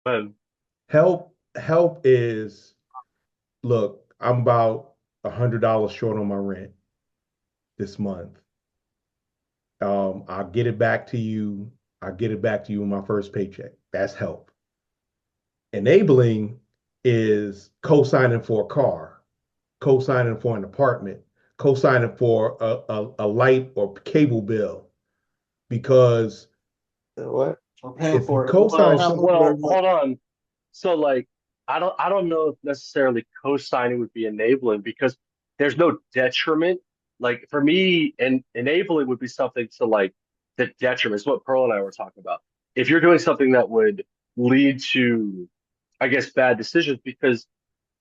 But Help is, look, I'm about $100 short on my rent this month. I'll get it back to you. I'll get it back to you in my first paycheck. That's help. Enabling is co-signing for a car, co-signing for an apartment, co-signing for a light or cable bill. Because What? I'm paying if you for it. What's co-sign well, how some, much did I well, get? hold on. So like, I don't know if necessarily co-signing would be enabling because there's no detriment. Like for me, and enabling would be something to like the detriment is what Pearl and I were talking about. If you're doing something that would lead to, I guess, bad decisions because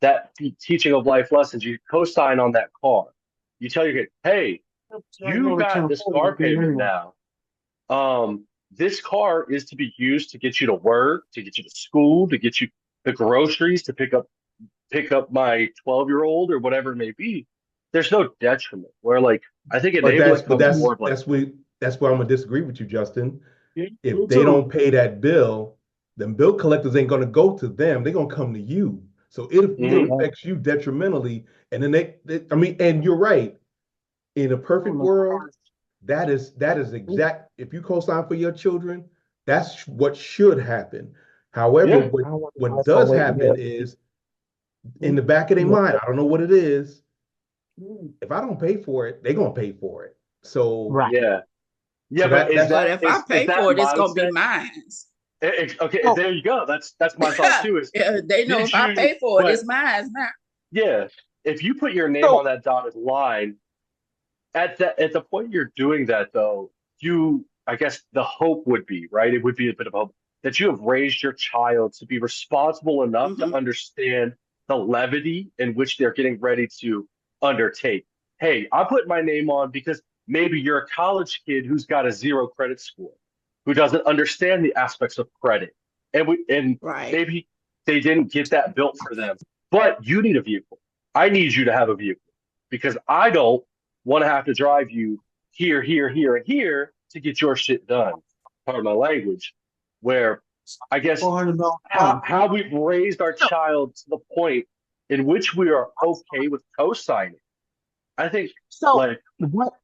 that teaching of life lessons, you co-sign on that car. You tell your kid, hey, I you know they can't got this afford car it then payment anyway. now. This car is to be used to get you to work, to get you to school, to get you the groceries, to pick up my 12-year-old or whatever it may be. There's no detriment. Where like I think but enabling comes more of like, that's where I'm gonna disagree with you, Justin. Yeah, If me they too. don't pay that bill, then bill collectors ain't gonna go to them. They're gonna come to you. So it hmm Right. affects you detrimentally. And then I mean, and you're right. In a perfect On the world, cars. that is exact. If you co-sign for your children, that's what should happen. However, yeah, what I want to what also does wait. happen is in the back of their mind, I don't know what it is. Yeah. If I don't pay for it, they're gonna pay for it. So Right. yeah, yeah. so But that is that's But that if I is pay that for it, it's gonna be mindset? mine. Okay, So, there you go. That's my thought too. Is Yeah, they know did if I you? pay for it, But it's mine now. yeah, if you put your name on so that dotted line, at the point you're doing that though, you I guess the hope would be, right? It would be a bit of hope that you have raised your child to be responsible enough to Hmm. understand the levity in which they're getting ready to undertake. Hey, I put my name on because maybe you're a college kid who's got a zero credit score, who doesn't understand the aspects of credit. And Right. maybe they didn't get that built for them. But you need a vehicle. I need you to have a vehicle because I don't want to have to drive you here, here, here, and here to get your shit done. Pardon my language. Where I guess $400 how car. how we've raised our so child to the point in which we are okay with co-signing. I think so like what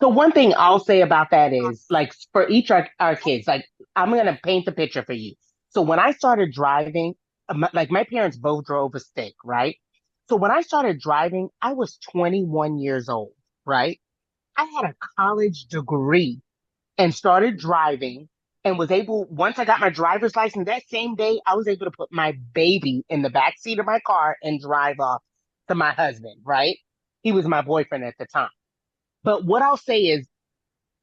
so one thing I'll say about that is like for each our kids, like I'm gonna paint the picture for you. So when I started driving, like my parents both drove a stick, right? So when I started driving, I was 21 years old, right? I had a college degree and started driving and was able, once I got my driver's license that same day, I was able to put my baby in the back seat of my car and drive off to my husband, right? He was my boyfriend at the time. But what I'll say is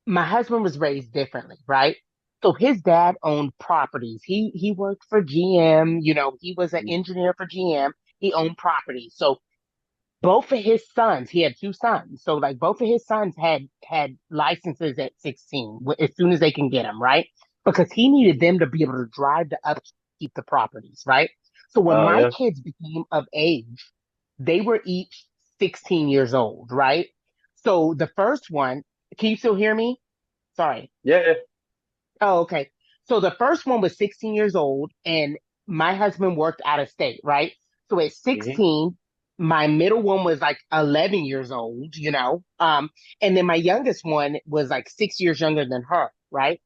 my husband was raised differently, right? So his dad owned properties. He worked for GM, he was an engineer for GM. He owned properties. So both of his sons, he had two sons. So like both of his sons had licenses at 16 as soon as they can get them, right? Because he needed them to be able to drive to upkeep the properties, right? So when oh my yeah. kids became of age, they were each 16 years old, right? So the first one, can you still hear me? Sorry. Yeah. Oh, okay. So the first one was 16 years old, and my husband worked out of state, right? So at hmm 16, my middle one was like 11 years old, and then my youngest one was like 6 years younger than her, right?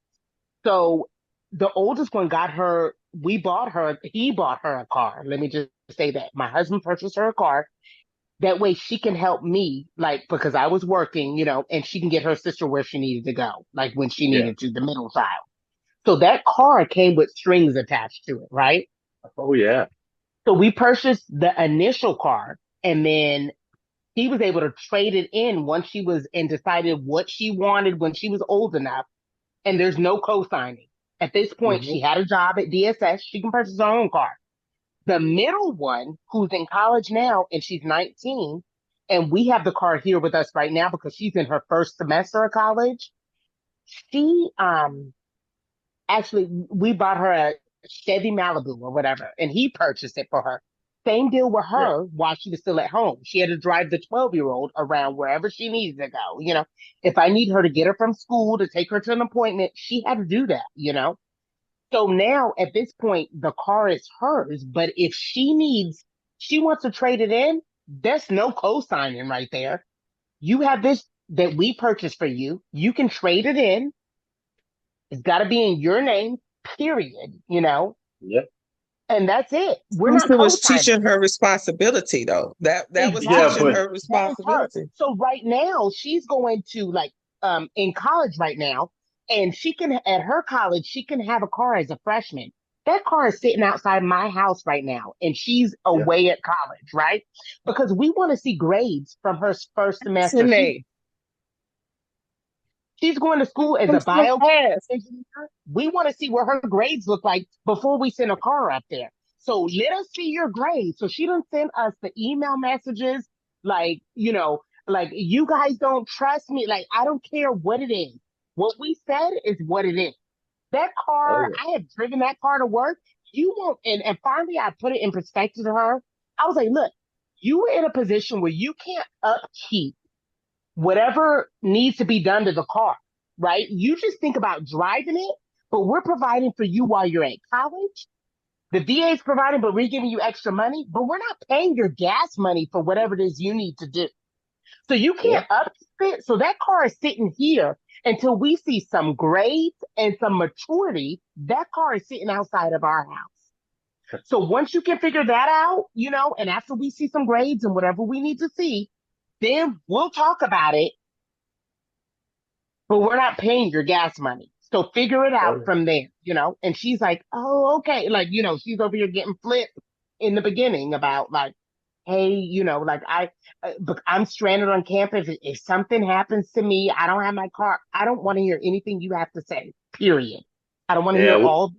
So the oldest one got her, he bought her a car. Let me just say that. My husband purchased her a car. That way she can help me, like, because I was working, and she can get her sister where she needed to go, like when she Yeah. needed to, the middle child. So that car came with strings attached to it, right? Oh yeah. So we purchased the initial car and then he was able to trade it in once she was and decided what she wanted when she was old enough. And there's no co-signing. At this point, hmm she had a job at DSS. She can purchase her own car. The middle one, who's in college now and she's 19, and we have the car here with us right now because she's in her first semester of college. She actually, we bought her a Chevy Malibu or whatever, and he purchased it for her. Same deal with Yeah. her while she was still at home. She had to drive the 12-year-old around wherever she needed to go. If I need her to get her from school to take her to an appointment, she had to do that. So now at this point, the car is hers. But if she wants to trade it in, there's no co-signing right there. You have this that we purchased for you. You can trade it in. It's got to be in your name, period, Yeah. and that's it. We're not Sister was co-signing. teaching her responsibility though. That was Yeah, teaching Exactly. but her That is her. responsibility. So right now she's going to in college right now, and she can at her college she can have a car as a freshman. That car is sitting outside my house right now, and she's yeah. away at college, right? Because we want to see grades from her first semester. Sinead, She's going to school as a I'm so bio fast. engineer. We want to see what her grades look like before we send a car up there. So let us see your grades. So she didn't send us the email messages like, like you guys don't trust me. Like, I don't care what it is. What we said is what it is. That Oh car, yeah. I have driven that car to work. You won't, and finally I put it in perspective to her. I was like, look, you were in a position where you can't upkeep whatever needs to be done to the car, right? You just think about driving it, but we're providing for you while you're at college. The VA is providing, but we're giving you extra money, but we're not paying your gas money for whatever it is you need to do. So you Yeah. can't upkeep it. So that car is sitting here until we see some grades and some maturity. That car is sitting outside of our house. So once you can figure that out, and after we see some grades and whatever we need to see, then we'll talk about it, but we're not paying your gas money. So figure it Oh out yeah. from there. And she's like, oh, okay. Like, she's over here getting flipped in the beginning about like, hey, like but I'm stranded on campus. If something happens to me, I don't have my car. I don't want to hear anything you have to say, period. I don't want to hear Yeah. all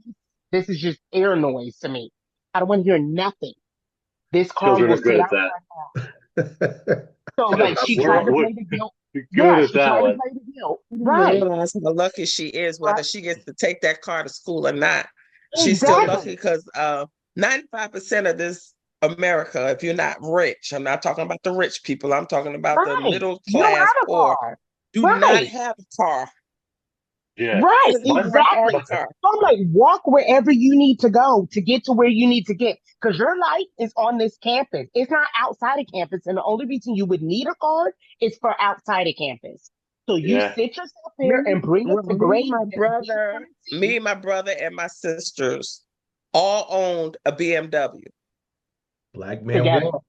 this is just air noise to me. I don't want to hear nothing. This car Children will are good sit at out. that. So like she tried to We're play the guilt. good Yeah, at she that tried to one. play the guilt. You don't Right. realize how lucky she is, Right. whether she gets to take that car to school or not. She's still lucky Exactly. because 95% of this America, if you're not rich, I'm not talking about the rich people, I'm talking about the Right. middle You don't class have a poor, car. do not Right. have a car. Yeah. Right. Do My not have Exactly. a car. So I'm like, walk wherever you need to go to get to where you need to get. Because your life is on this campus. It's not outside of campus. And the only reason you would need a card is for outside of campus. So you yeah. sit yourself Me, there and bring us well, the grades that we want to see. my brother, and my sisters all owned a BMW. Black man Together. walk.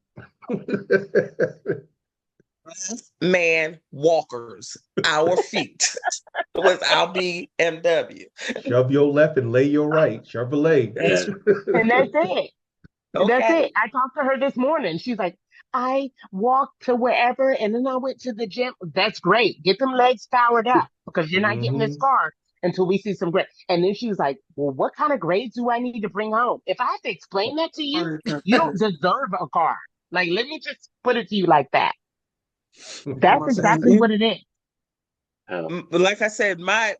Man walkers, our feet was our BMW. Shove your left and lay your right. Chevrolet. Yeah. And that's it. And that's Okay. it. I talked to her this morning. She's like, I walked to wherever and then I went to the gym. That's great. Get them legs powered up because you're not getting this Mhm. car until we see some grades. And then she was like, well, what kind of grades do I need to bring home? If I have to explain that to you, you don't deserve a car. Like, let me just put it to you like that. That's exactly what it is. But like I said, my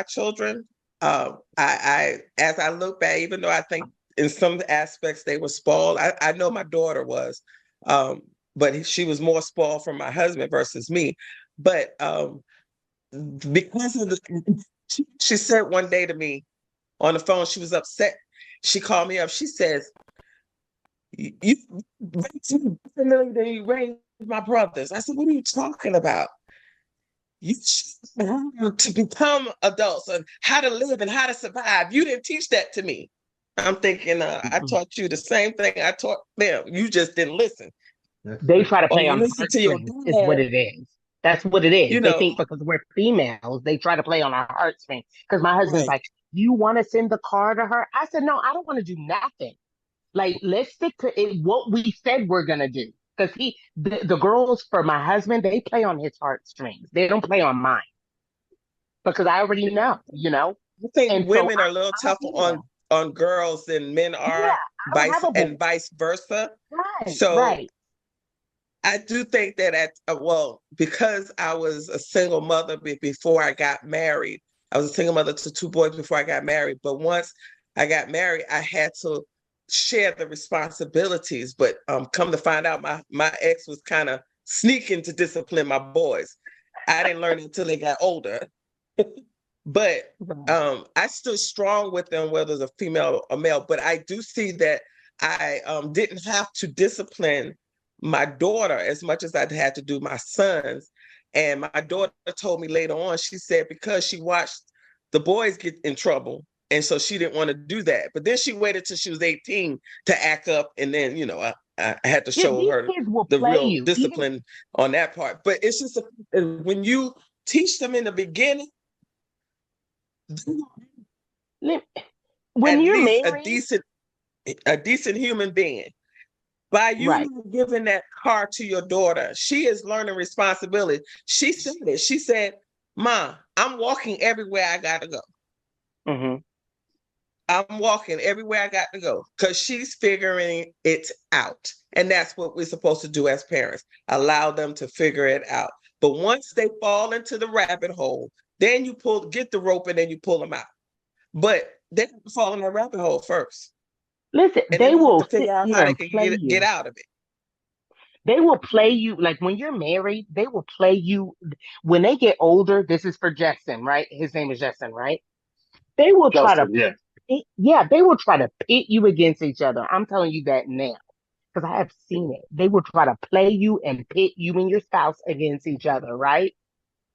children, I as I look back, even though I think in some aspects they were spoiled, I know my daughter was, but she was more spoiled from my husband versus me. But because of she said one day to me on the phone, she was upset. She called me up. She says, "You raised me differently than you raised my brothers." I said, "What are you talking about? You to become adults and how to live and how to survive. You didn't teach that to me." I'm thinking, I taught you the same thing I taught them. You just didn't listen. They try to Or play you on the listen to your heartstrings, is what dad, it is. That's what it is. you They know, think because we're females, they try to play on our heartstrings. Because my husband's right. like, you want to send the car to her? I said, no, I don't want to do nothing. Like, let's stick to it, what we said we're going to do. Because the girls for my husband, they play on his heartstrings. They don't play on mine. Because I already know. I think And so women are a little I tougher on girls than men yeah, are, I don't have a voice. vice versa. Right, So right. I do think that because I was a single mother before I got married, I was a single mother to two boys before I got married. But once I got married, I had to share the responsibilities. But come to find out, my ex was kind of sneaking to discipline my boys. I didn't learn until they got older. But Right. I stood strong with them, whether it's a female or male. But I do see that I didn't have to discipline my daughter as much as I had to do my sons. And my daughter told me later on, she said because she watched the boys get in trouble, and so she didn't want to do that. But then she waited till she was 18 to act up, and then I had to Yeah, show these her kids will the play real you. Even discipline on that part. But it's just when you teach them in the beginning, li- when at you're least married, a decent human being. By you right? not giving that car to your daughter, she is learning responsibility. She said it. She said, "Ma, I'm walking everywhere I got to go. Hmm. I'm walking everywhere I got to go," because she's figuring it out. And that's what we're supposed to do as parents, allow them to figure it out. But once they fall into the rabbit hole, then you get the rope and then you pull them out. But they have to fall in that rabbit hole first. Listen, And then they they have will to sit figure out there how they and can play get you. out of it. They will play you like when you're married. They will play you when they get older. This is for Justin, right? His name is Justin, right? They will try to, Justin, yeah. yeah, they will try to pit you against each other. I'm telling you that now because I have seen it. They will try to play you and pit you and your spouse against each other, right?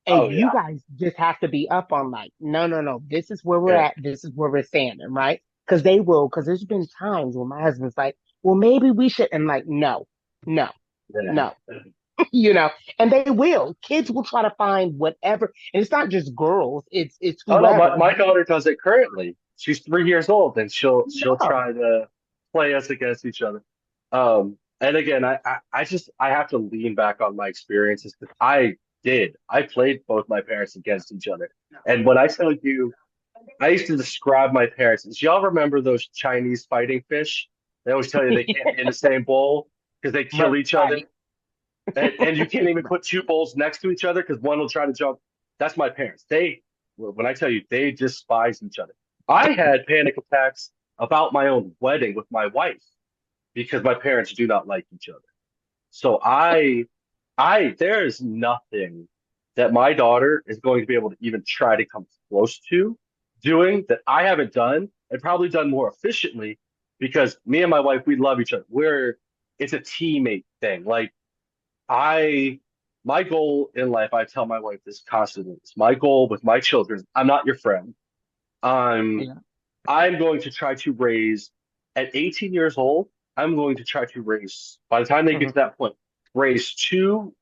And Oh you yeah. guys just have to be up on like, no, no, no. This is where we're Yeah. at. This is where we're standing, right? Because they will. Because there's been times when my husband's like, well, maybe we should, and like, no, no, Yeah. no. you know, and they will. Kids will try to find whatever, and it's not just girls. It's Oh no, whoever. my daughter does it currently. She's 3 years old, and she'll No. try to play us against each other. And again, I have to lean back on my experiences because I played both my parents against each other. And when I tell you, I used to describe my parents. Do y'all remember those Chinese fighting fish? They always tell you they can't be in the same bowl because they kill each other. Right. And you can't even Right. put two bowls next to each other because one will try to jump. That's my parents. When I tell you, they despise each other. I had panic attacks about my own wedding with my wife because my parents do not like each other. So there is nothing that my daughter is going to be able to even try to come close to doing that I haven't done and probably done more efficiently because me and my wife, we love each other. It's a teammate thing. Like I, my goal in life, I tell my wife this constantly. It's my goal with my children. I'm not your friend. I'm, Yeah. I'm going to try to raise at 18 years old. I'm going to try to raise, by the time they get to Mhm. that point, raise two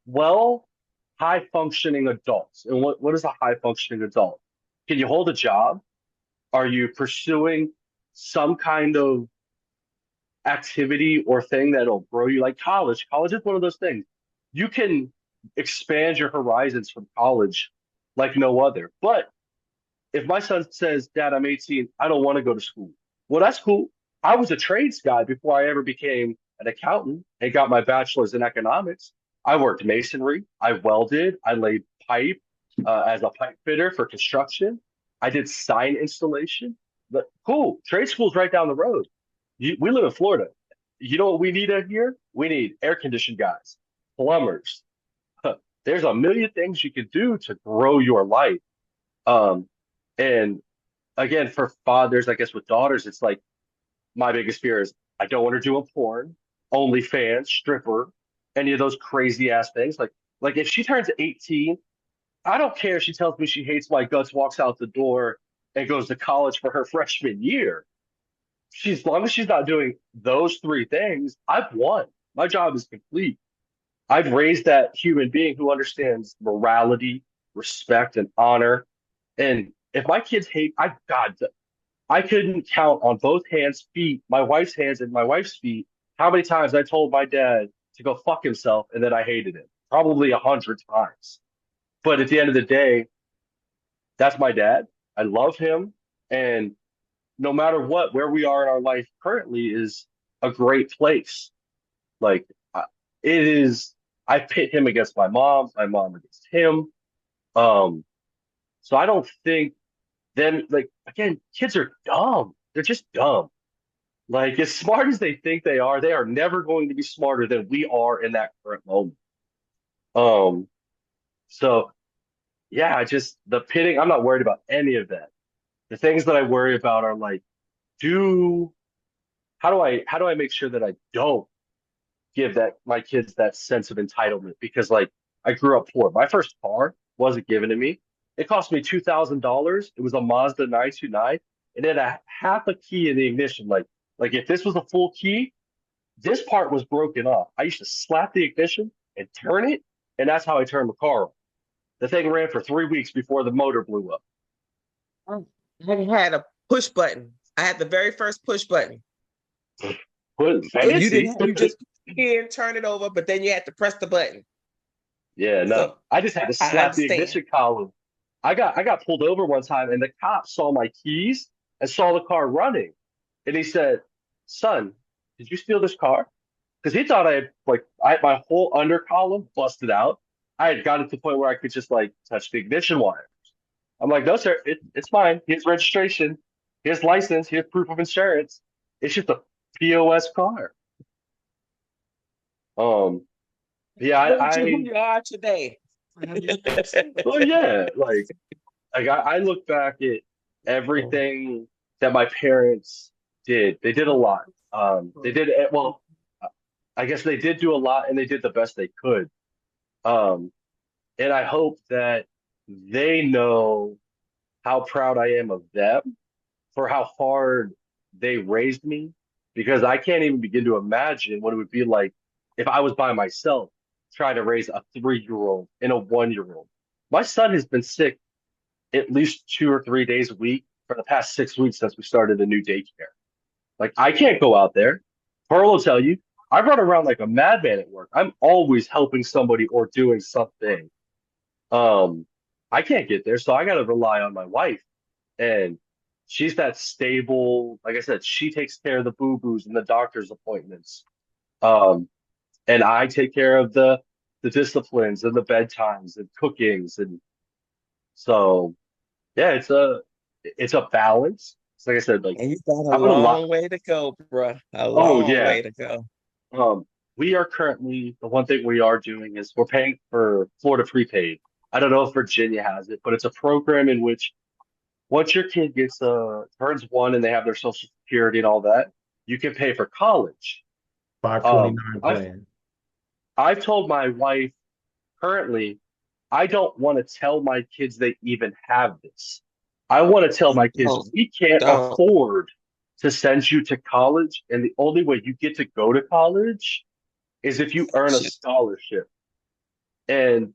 high functioning adults. And what is a high functioning adult? Can you hold a job? Are you pursuing some kind of activity or thing that'll grow you like college? College is one of those things. You can expand your horizons from college like no other. But if my son says, Dad, I'm 18, I don't want to go to school. Well, that's cool. I was a trades guy before I ever became an accountant and got my bachelor's in economics. I worked masonry. I welded. I laid pipe as a pipe fitter for construction. I did sign installation. But cool. Trade school's right down the road. We live in Florida. You know what we need out here? We need air conditioned guys, plumbers. There's a million things you can do to grow your life. Um, and again, for fathers, I guess with daughters, it's like my biggest fear is I don't want her doing porn, OnlyFans, stripper, any of those crazy ass things. Like if she turns 18, I don't care if she tells me she hates my guts, walks out the door, and goes to college for her freshman year. As long as she's not doing those three things, I've won. My job is complete. I've raised that human being who understands morality, respect, and honor. And if my kids hate, I couldn't count on both hands, feet, my wife's hands and my wife's feet, how many times I told my dad to go fuck himself and that I hated him. Probably 100 times. But at the end of the day, that's my dad. I love him. And no matter what, where we are in our life currently is a great place. Like it is, I pit him against my mom against him. Um, so I don't think them, like, again, kids are dumb. They're just dumb. Like, as smart as they are never going to be smarter than we are in that current moment. Um, so yeah, I just the pitting. I'm not worried about any of that. The things that I worry about are like, do how do I make sure that I don't give that my kids that sense of entitlement? Because like I grew up poor. My first car wasn't given to me. It cost me $2,000. It was a Mazda 929. It had a half a key in the ignition. Like if this was a full key, this part was broken off. I used to slap the ignition and turn it, and that's how I turned the car on. The thing ran for 3 weeks before the motor blew up. I had a push button. I had the very first push button. But You fancy. didn't. You just in, turn it over, but then you had to press the button. Yeah, no. So I just had to I slap the understand. ignition column. I got pulled over one time and the cop saw my keys and saw the car running. And he said, "Son, did you steal this car?" Because he thought I had my whole under column busted out. I had gotten to the point where I could just like touch the ignition wire. I'm like, "No, sir, it's fine. Here's registration, here's license, here's proof of insurance. It's just a POS car." Um, yeah, Made you who you are today. well, yeah, like I look back at everything that my parents did. They did a lot. They did well. I guess they did do a lot, and they did the best they could. Um, and I hope that they know how proud I am of them for how hard they raised me, because I can't even begin to imagine what it would be like if I was by myself trying to raise a 3-year-old and a 1-year-old. My son has been sick at least 2 or 3 days a week for the past 6 weeks since we started a new daycare. Like I can't go out there. Pearl will tell you, I run around like a madman at work. I'm always helping somebody or doing something. Um, I can't get there, so I got to rely on my wife, and she's that stable. Like I said, she takes care of the boo-boos and the doctor's appointments. Um, and I take care of the disciplines and the bedtimes and cookings, and so yeah, it's a balance. So like I said, like And you got a I'm gonna lot. long way to go, bruh. A Oh long yeah. way to go. We are currently the one thing we are doing is we're paying for Florida prepaid. I don't know if Virginia has it, but it's a program in which once your kid gets turns one and they have their social security and all that, you can pay for college. Um, 529 I've plan. I've told my wife currently I don't want to tell my kids they even have this. I want to tell my kids Don't, we can't don't. afford to send you to college, and the only way you get to go to college is if you earn a scholarship. And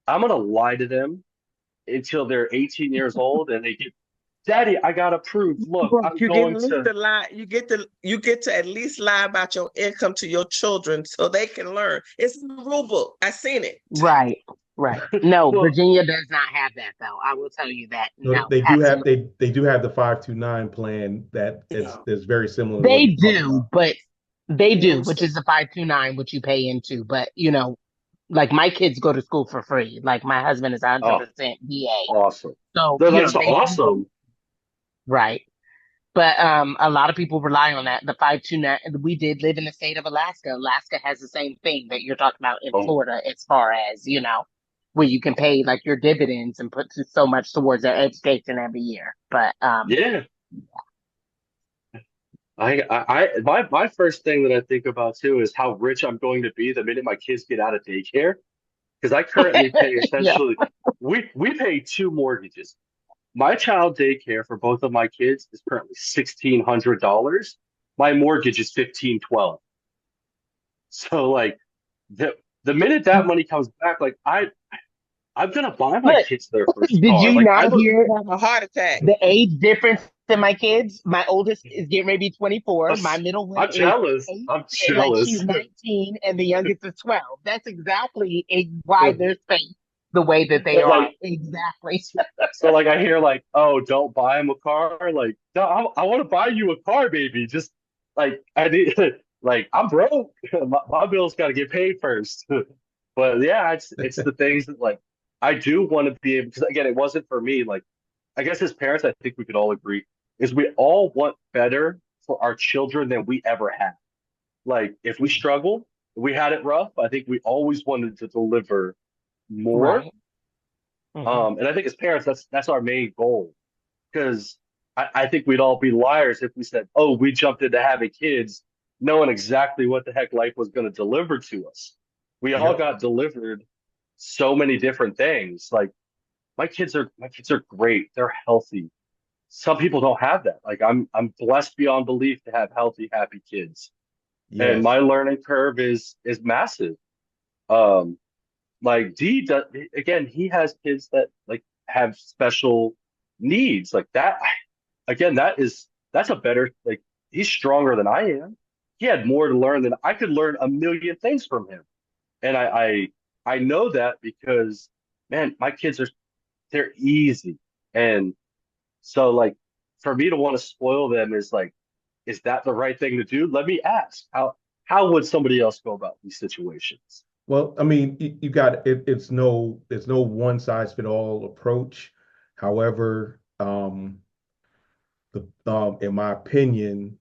I'm gonna lie to them until they're 18 years old and they get, Daddy, I got approved. Look, Well, I'm you get going at least to. to lie. You get to at least lie about your income to your children so they can learn. It's in the rule book. I seen it. Right, right. No, Well, Virginia does not have that though. I will tell you that. So No, they do have absolutely. they do have the 529 plan that is very similar to what They you're talking do, about. but they do, which is the 529, which you pay into. But like my kids go to school for free. Like my husband is oh, 100% VA. awesome. So, That's they do, awesome. right. But a lot of people rely on that. The 529, we did live in the state of Alaska. Alaska has the same thing that you're talking about in Oh, Florida, as far as, where you can pay like your dividends and put so much towards their education every year. But yeah. My first thing that I think about too is how rich I'm going to be the minute my kids get out of daycare. Because I currently pay yeah. essentially, we pay two mortgages. My child daycare for both of my kids is currently $1,600. My mortgage is 1512. So like the minute that money comes back, like I'm gonna buy my Look, kids their first did car. you Like I not look, hear Have a heart attack. the age difference in my kids? My oldest is getting ready to be 24. I'm, My middle one I'm is jealous. 8, I'm like she's jealous. 19, and the youngest is 12. That's exactly why they're spaced the way that they are. Like Exactly. so, like I hear like, oh, don't buy him a car. Like, no, I want to buy you a car, baby. Just like I need, like I'm broke. My bills got to get paid first. But yeah, it's the things that like I do want to be able, because again, it wasn't for me. Like I guess as parents, I think we could all agree is we all want better for our children than we ever had. Like if we struggled, we had it rough. I think we always wanted to deliver more. Right. Hmm. And I think as parents, that's our main goal. Because I think we'd all be liars if we said, oh, we jumped into having kids knowing exactly what the heck life was going to deliver to us. We all Yep. got delivered so many different things. Like my kids are great. They're healthy. Some people don't have that. Like I'm blessed beyond belief to have healthy, happy kids. And Yes. my learning curve is massive. Um, like D does, again, he has kids that like have special needs like that. Again, that's a better like he's stronger than I am. He had more to learn than I could learn a million things from him. And I know that because man, my kids are they're easy. And so like for me to want to spoil them is like, is that the right thing to do? Let me ask. How would somebody else go about these situations? Well, I mean, you got it. It's no one size fit all approach. However, in my opinion,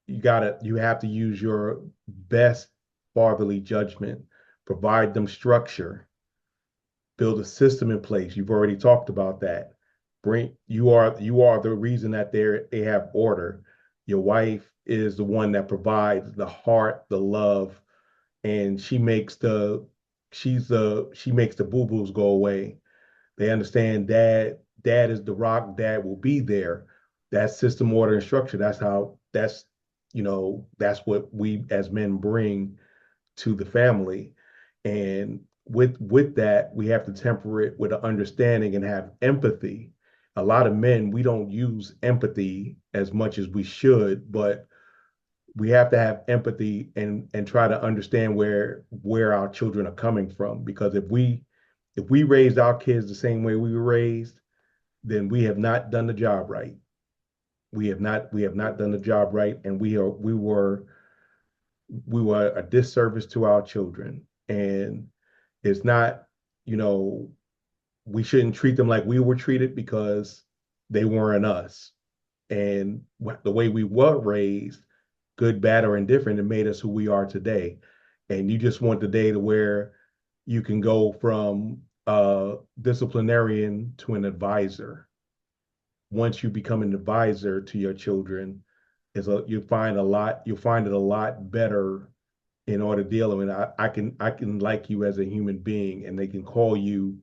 you have to use your best fatherly judgment, provide them structure, build a system in place. You've already talked about that. You are the reason that they have order. Your wife is the one that provides the heart, the love, and she makes the boo-boos go away. They understand dad is the rock, dad will be there. That's system, order, and structure. That's what we as men bring to the family. And with that, we have to temper it with an understanding and have empathy. A lot of men, we don't use empathy as much as we should, but we have to have empathy and try to understand where our children are coming from. Because if we raised our kids the same way we were raised, then we have not done the job right. We have not done the job right, and we were a disservice to our children. And it's not, you know, we shouldn't treat them like we were treated because they weren't us. And the way we were raised, good, bad, or indifferent, it made us who we are today. And you just want the day to where you can go from a disciplinarian to an advisor. Once you become an advisor to your children, you'll find it a lot better in order to deal with it. I can like you as a human being, and they can call you